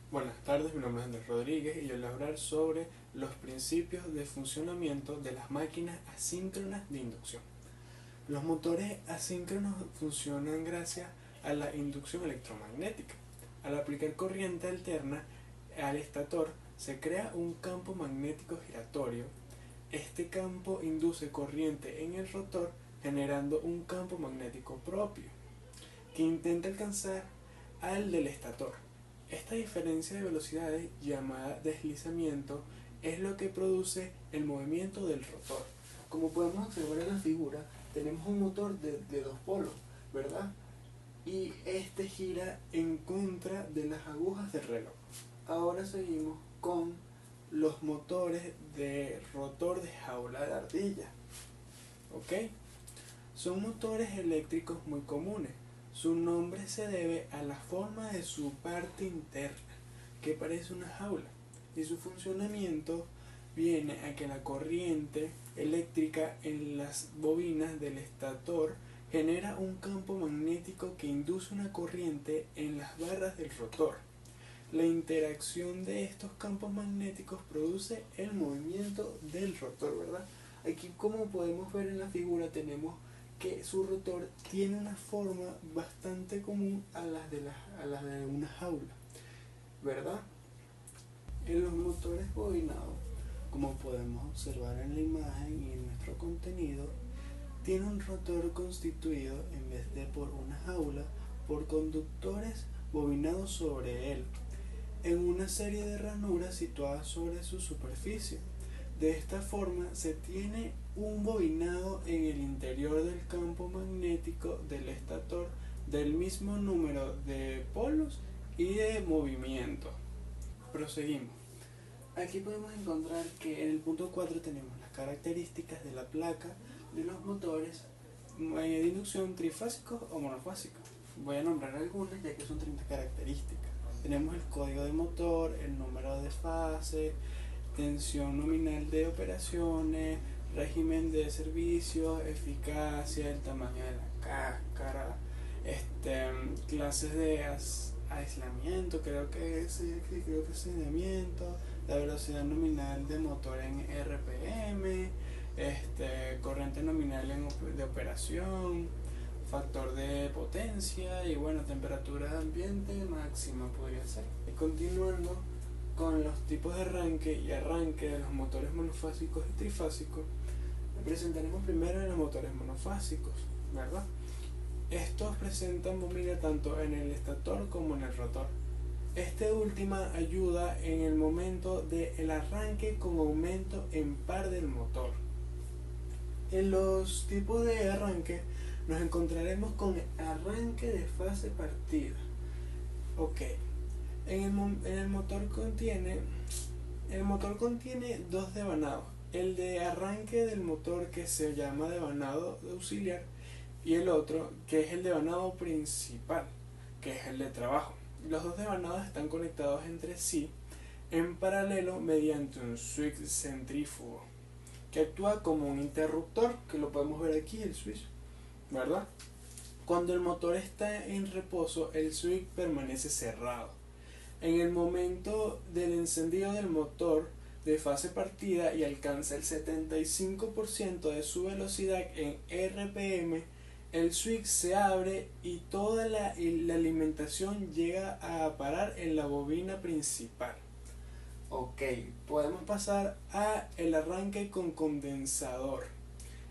Buenas tardes, mi nombre es Andrés Rodríguez y yo les voy a hablar sobre los principios de funcionamiento de las máquinas asíncronas de inducción. Los motores asíncronos funcionan gracias a la inducción electromagnética. Al aplicar corriente alterna al estator se crea un campo magnético giratorio. Este campo induce corriente en el rotor generando un campo magnético propio que intenta alcanzar al del estator. Esta diferencia de velocidades, llamada deslizamiento, es lo que produce el movimiento del rotor. Como podemos observar en la figura, tenemos un motor de dos polos, ¿verdad? Y este gira en contra de las agujas del reloj. Ahora seguimos con los motores de rotor de jaula de ardilla. ¿Ok? Son motores eléctricos muy comunes. Su nombre se debe a la forma de su parte interna, que parece una jaula, y su funcionamiento viene a que la corriente eléctrica en las bobinas del estator genera un campo magnético que induce una corriente en las barras del rotor. La interacción de estos campos magnéticos produce el movimiento del rotor, ¿verdad? Aquí, como podemos ver en la figura, tenemos que su rotor tiene una forma bastante común a las de una jaula, ¿verdad? En los motores bobinados, como podemos observar en la imagen y en nuestro contenido, tiene un rotor constituido, en vez de por una jaula, por conductores bobinados sobre él, en una serie de ranuras situadas sobre su superficie. De esta forma se tiene un bobinado en el interior del campo magnético del estator del mismo número de polos y de movimiento. Proseguimos. Aquí podemos encontrar que en el punto 4 tenemos las características de la placa de los motores de inducción trifásicos o monofásicos. Voy a nombrar algunas ya que son 30 características. Tenemos el código de motor, el número de fase, tensión nominal de operaciones, régimen de servicio, eficacia, el tamaño de la cáscara, clases de aislamiento, creo que es aislamiento, la velocidad nominal de motor en RPM, corriente nominal de operación, factor de potencia y bueno, temperatura de ambiente máxima podría ser. Y continuando con los tipos de arranque de los motores monofásicos y trifásicos, presentaremos primero en los motores monofásicos, ¿verdad? Estos presentan bobina tanto en el estator como en el rotor. Este última ayuda en el momento del arranque con aumento en par del motor. En los tipos de arranque nos encontraremos con arranque de fase partida. Ok, el motor contiene dos devanados. El de arranque del motor, que se llama devanado auxiliar, y el otro que es el devanado principal, que es el de trabajo. Los dos devanados están conectados entre sí en paralelo mediante un switch centrífugo que actúa como un interruptor, que lo podemos ver aquí, el switch, ¿verdad? Cuando el motor está en reposo, el switch permanece cerrado. En el momento del encendido del motor de fase partida y alcanza el 75% de su velocidad en RPM, el switch se abre y toda la alimentación llega a parar en la bobina principal. Ok, podemos pasar a el arranque con condensador.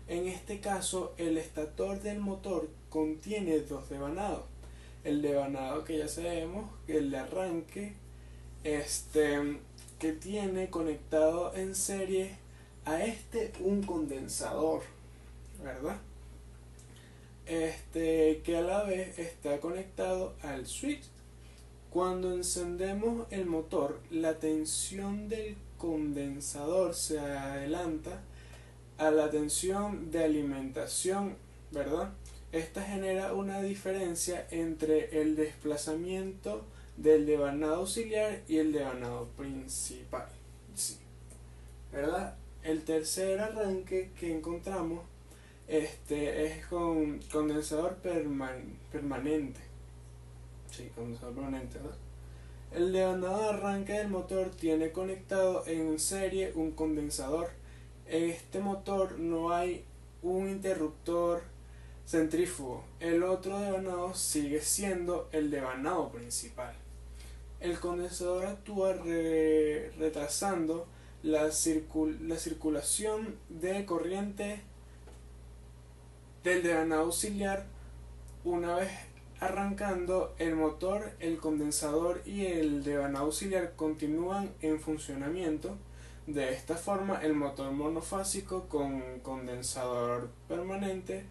En este caso, el estator del motor contiene dos devanados. El devanado que ya sabemos, el de arranque, que tiene conectado en serie a un condensador, ¿verdad? Que a la vez está conectado al switch. Cuando encendemos el motor, la tensión del condensador se adelanta a la tensión de alimentación, ¿verdad? Esta genera una diferencia entre el desplazamiento del devanado auxiliar y el devanado principal, sí, ¿verdad? El tercer arranque que encontramos es con condensador permanente. Sí, condensador permanente, ¿verdad? El devanado de arranque del motor tiene conectado en serie un condensador. En este motor no hay un interruptor centrífugo. El otro devanado sigue siendo el devanado principal. El condensador actúa retrasando la circulación de corriente del devanado auxiliar. Una vez arrancando el motor, el condensador y el devanado auxiliar continúan en funcionamiento. De esta forma, el motor monofásico con condensador permanente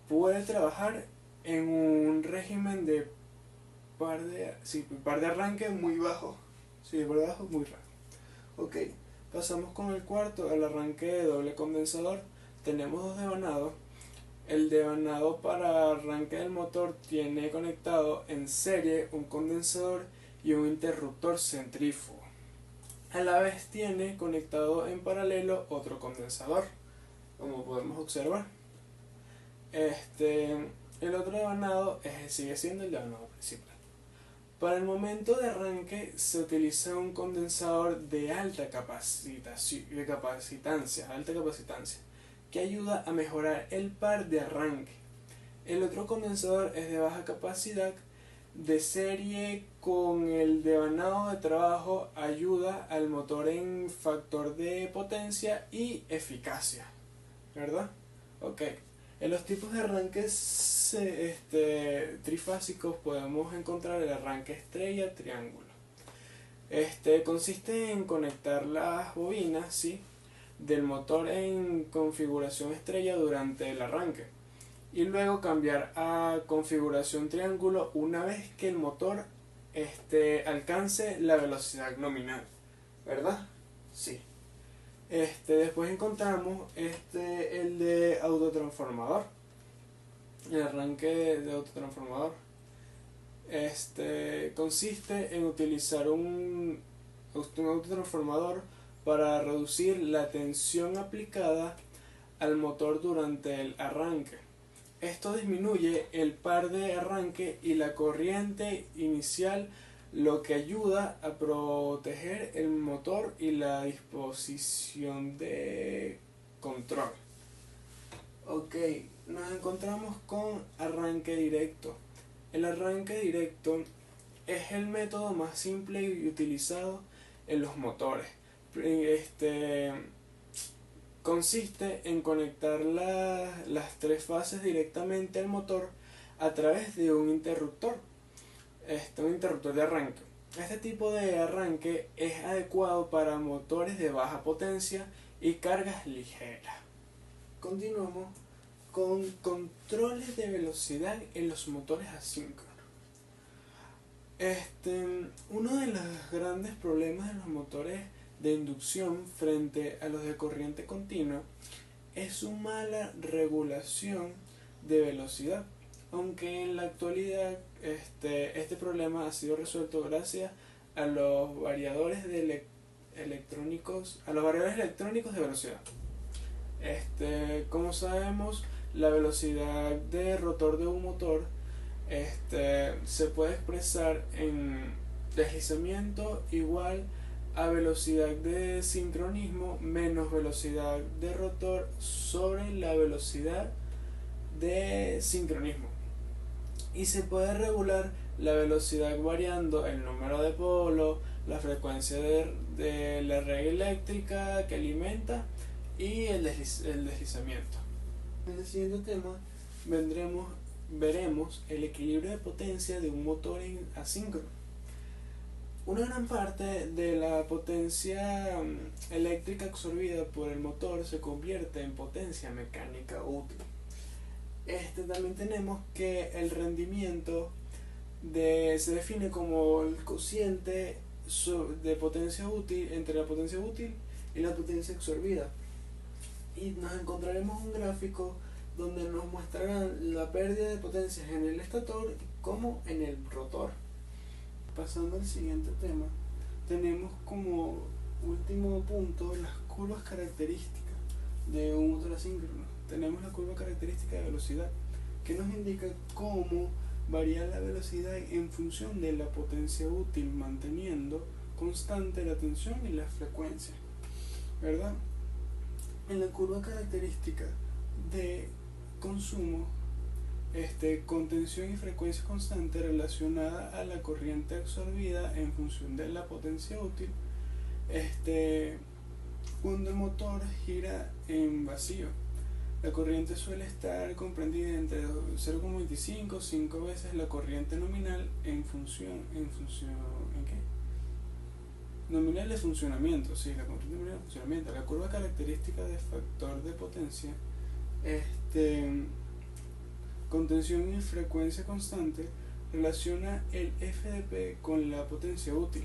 puede trabajar en un régimen de par de arranque muy bajo. Sí, par de bajo muy raro. Ok, pasamos con el cuarto, el arranque de doble condensador. Tenemos dos devanados. El devanado para arranque del motor tiene conectado en serie un condensador y un interruptor centrífugo. A la vez tiene conectado en paralelo otro condensador, como podemos observar. El otro devanado sigue siendo el devanado principal. Para el momento de arranque se utiliza un condensador de alta capacitancia, que ayuda a mejorar el par de arranque. El otro condensador es de baja capacidad. De serie con el devanado de trabajo ayuda al motor en factor de potencia y eficacia, ¿verdad? Ok. En los tipos de arranques trifásicos podemos encontrar el arranque estrella triángulo. Consiste en conectar las bobinas, ¿sí?, del motor en configuración estrella durante el arranque y luego cambiar a configuración triángulo una vez que el motor alcance la velocidad nominal, ¿verdad? Sí. Después encontramos el de autotransformador, el arranque de autotransformador. Consiste en utilizar un autotransformador para reducir la tensión aplicada al motor durante el arranque. Esto disminuye el par de arranque y la corriente inicial, lo que ayuda a proteger el motor y la disposición de control. Ok, nos encontramos con arranque directo. El arranque directo es el método más simple y utilizado en los motores. Consiste en conectar las tres fases directamente al motor a través de un interruptor de arranque. Este tipo de arranque es adecuado para motores de baja potencia y cargas ligeras. Continuamos con controles de velocidad en los motores asíncronos. Uno de los grandes problemas de los motores de inducción frente a los de corriente continua es su mala regulación de velocidad, aunque en la actualidad este problema ha sido resuelto gracias a los variadores electrónicos de velocidad. Como sabemos, la velocidad de rotor de un motor se puede expresar en deslizamiento igual a velocidad de sincronismo menos velocidad de rotor sobre la velocidad de sincronismo, y se puede regular la velocidad variando el número de polos, la frecuencia de la red eléctrica que alimenta y el deslizamiento. En el siguiente tema veremos el equilibrio de potencia de un motor asíncrono. Una gran parte de la potencia eléctrica absorbida por el motor se convierte en potencia mecánica útil. También tenemos que el rendimiento se define como el cociente de potencia útil entre la potencia útil y la potencia absorbida. Y nos encontraremos un gráfico donde nos mostrarán la pérdida de potencias en el estator como en el rotor. Pasando al siguiente tema, tenemos como último punto las curvas características de un motor asíncrono. Tenemos la curva característica de velocidad, que nos indica cómo varía la velocidad en función de la potencia útil, manteniendo constante la tensión y la frecuencia, ¿verdad? En la curva característica de consumo, con tensión y frecuencia constante relacionada a la corriente absorbida en función de la potencia útil, cuando el motor gira en vacío, la corriente suele estar comprendida entre 0,25 y 5 veces la corriente nominal ¿en qué? Nominal de funcionamiento, sí, la corriente nominal de funcionamiento. La curva característica de factor de potencia, con tensión y frecuencia constante, relaciona el FDP con la potencia útil.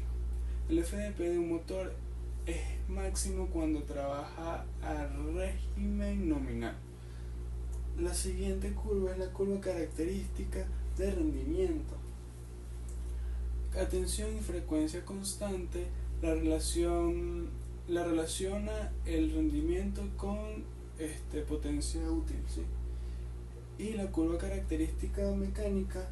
El FDP de un motor es máximo cuando trabaja a régimen nominal. La siguiente curva es la curva característica de rendimiento. A tensión y frecuencia constante la relaciona el rendimiento con potencia útil, ¿sí? Y la curva característica mecánica,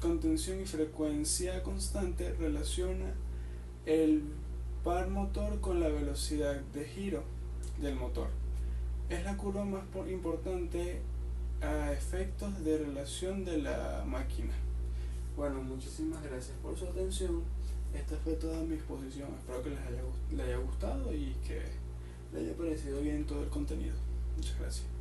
con tensión y frecuencia constante, relaciona el par motor con la velocidad de giro del motor. Es la curva más importante a efectos de relación de la máquina. Bueno, muchísimas gracias por su atención. Esta fue toda mi exposición. Espero que les haya gustado y que les haya parecido bien todo el contenido. Muchas gracias.